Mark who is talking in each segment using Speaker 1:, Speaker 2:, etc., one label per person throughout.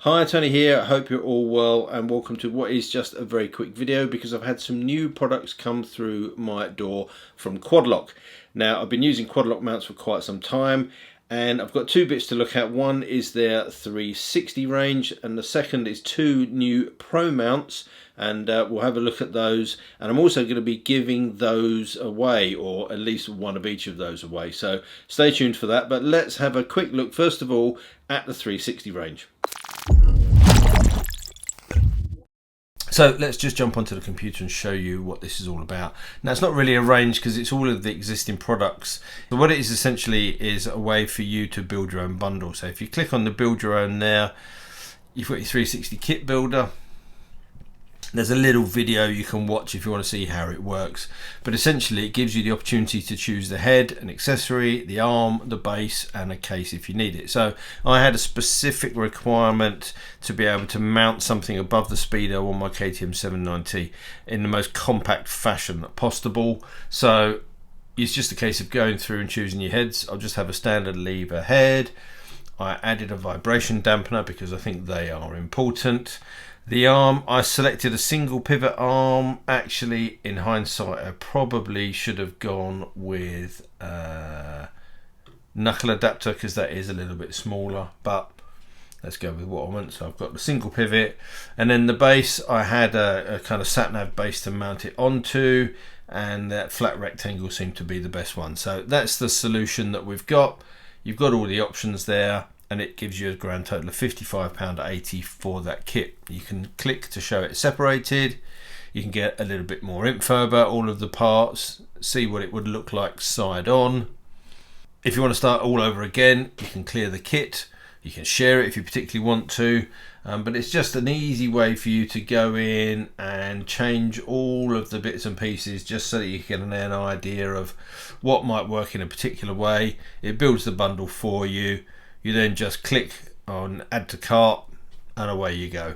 Speaker 1: Hi, Tony here. I hope you're all well and welcome to what is just a very quick video because I've had some new products come through my door from Quadlock. Now, I've been using Quadlock mounts for quite some time and I've got two bits to look at. One is their 360 range and the second is two new Pro mounts, and we'll have a look at those, and I'm also going to be giving those away, or at least one of each of those away, so stay tuned for that. But let's have a quick look first of all at the 360 range. So let's just jump onto the computer and show you what this is all about. Now, it's not really a range because it's all of the existing products. But what it is essentially is a way for you to build your own bundle. So if you click on the build your own there, you've got your 360 kit builder. There's a little video you can watch if you want to see how it works, but essentially it gives you the opportunity to choose the head, an accessory, the arm, the base, and a case if you need it. So I had a specific requirement to be able to mount something above the speedo on my KTM 790 in the most compact fashion possible. So it's just a case of going through and choosing your heads. I'll just have a standard lever head. I added a vibration dampener because I think they are important. The arm, I selected a single pivot arm. Actually, in hindsight, I probably should have gone with knuckle adapter because that is a little bit smaller, but let's go with what I want. So I've got the single pivot, and then the base, I had a kind of sat-nav base to mount it onto, and that flat rectangle seemed to be the best one. So that's the solution that we've got. You've got all the options there, and it gives you a grand total of £55.80 for that kit. You can click to show it separated. You can get a little bit more info about all of the parts, see what it would look like side on. If you want to start all over again, you can clear the kit. You can share it if you particularly want to, but it's just an easy way for you to go in and change all of the bits and pieces just so that you get an idea of what might work in a particular way. It builds the bundle for you. You then just click on add to cart and away you go.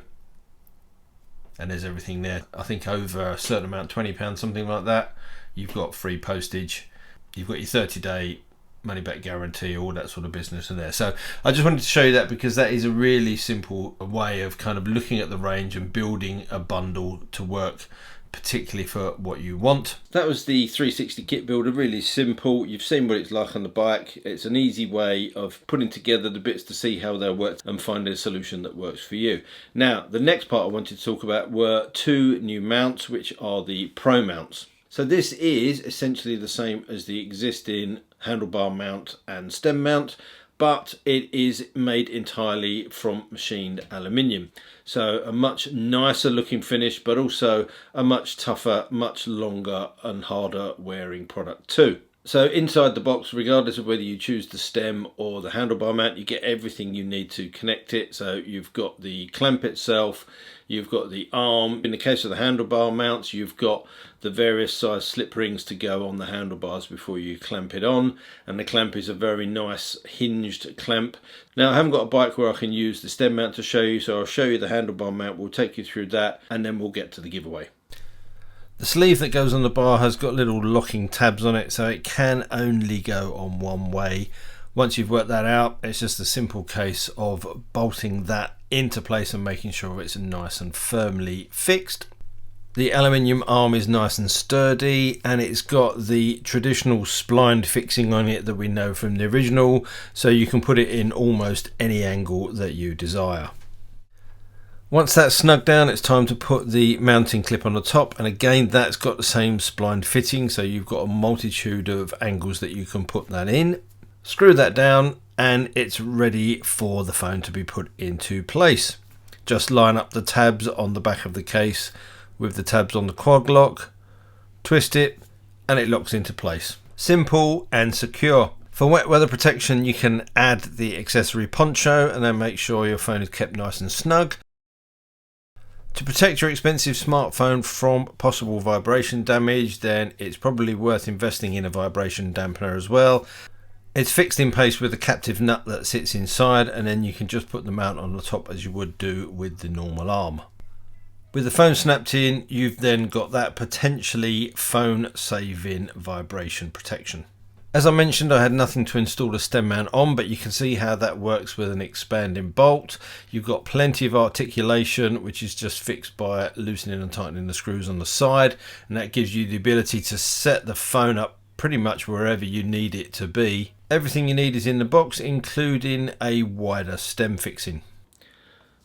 Speaker 1: And there's everything there. I think over a certain amount, £20, something like that, you've got free postage. You've got your 30-day money back guarantee, all that sort of business in there. So I just wanted to show you that because that is a really simple way of kind of looking at the range and building a bundle to work particularly for what you want. That was the 360 kit builder, really simple. You've seen what it's like on the bike. It's an easy way of putting together the bits to see how they'll work and finding a solution that works for you. Now, the next part I wanted to talk about were two new mounts, which are the Pro mounts. So this is essentially the same as the existing handlebar mount and stem mount, but it is made entirely from machined aluminium. So a much nicer looking finish, but also a much tougher, much longer and harder wearing product too. So inside the box, regardless of whether you choose the stem or the handlebar mount, you get everything you need to connect it. So you've got the clamp itself, you've got the arm. In the case of the handlebar mounts, you've got the various size slip rings to go on the handlebars before you clamp it on. And the clamp is a very nice hinged clamp. Now, I haven't got a bike where I can use the stem mount to show you, so I'll show you the handlebar mount. We'll take you through that and then we'll get to the giveaway. The sleeve that goes on the bar has got little locking tabs on it, so it can only go on one way. Once you've worked that out, it's just a simple case of bolting that into place and making sure it's nice and firmly fixed. The aluminium arm is nice and sturdy, and it's got the traditional splined fixing on it that we know from the original, so you can put it in almost any angle that you desire. Once that's snugged down, it's time to put the mounting clip on the top, and again that's got the same splined fitting, so you've got a multitude of angles that you can put that in. Screw that down and it's ready for the phone to be put into place. Just line up the tabs on the back of the case with the tabs on the quad lock, twist it and it locks into place. Simple and secure. For wet weather protection, you can add the accessory poncho and then make sure your phone is kept nice and snug. To protect your expensive smartphone from possible vibration damage, then it's probably worth investing in a vibration dampener as well. It's fixed in place with a captive nut that sits inside, and then you can just put the mount on the top as you would do with the normal arm. With the phone snapped in, you've then got that potentially phone saving vibration protection. As I mentioned, I had nothing to install a stem mount on, but you can see how that works with an expanding bolt. You've got plenty of articulation, which is just fixed by loosening and tightening the screws on the side, and that gives you the ability to set the phone up pretty much wherever you need it to be. Everything you need is in the box, including a wider stem fixing.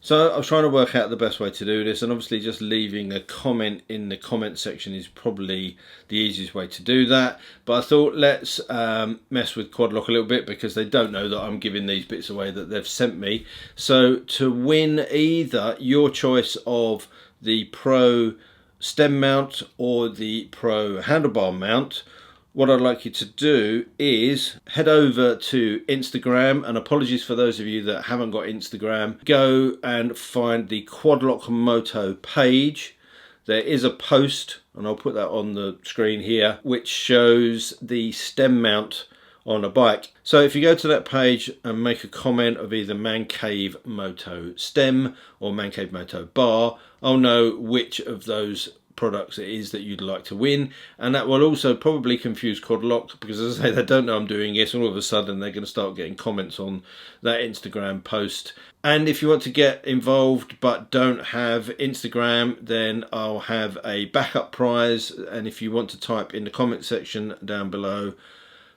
Speaker 1: So I was trying to work out the best way to do this, and obviously just leaving a comment in the comment section is probably the easiest way to do that. But I thought let's mess with Quadlock a little bit, because they don't know that I'm giving these bits away that they've sent me. So to win either your choice of the Pro stem mount or the Pro handlebar mount, what I'd like you to do is head over to Instagram, and apologies for those of you that haven't got Instagram. Go and find the Quadlock Moto page. There is a post, and I'll put that on the screen here, which shows the stem mount on a bike. So if you go to that page and make a comment of either Man Cave Moto stem or Man Cave Moto bar, I'll know which of those products it is that you'd like to win. And that will also probably confuse Quadlock, because as I say, they don't know I'm doing this. All of a sudden they're going to start getting comments on that Instagram post. And if you want to get involved but don't have Instagram, then I'll have a backup prize, and if you want to type in the comment section down below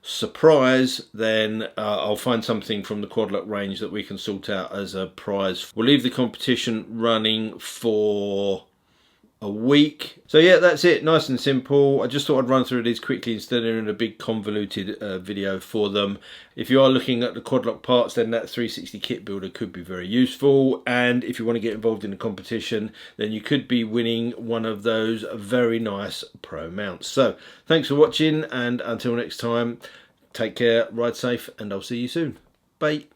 Speaker 1: surprise, then I'll find something from the Quadlock range that we can sort out as a prize. We'll leave the competition running for a week. So yeah, that's it, nice and simple. I just thought I'd run through these quickly instead of in a big convoluted video for them. If you are looking at the Quadlock parts, then that 360 kit builder could be very useful, and if you want to get involved in the competition, then you could be winning one of those very nice Pro mounts. So thanks for watching, and until next time, take care, ride safe, and I'll see you soon. Bye.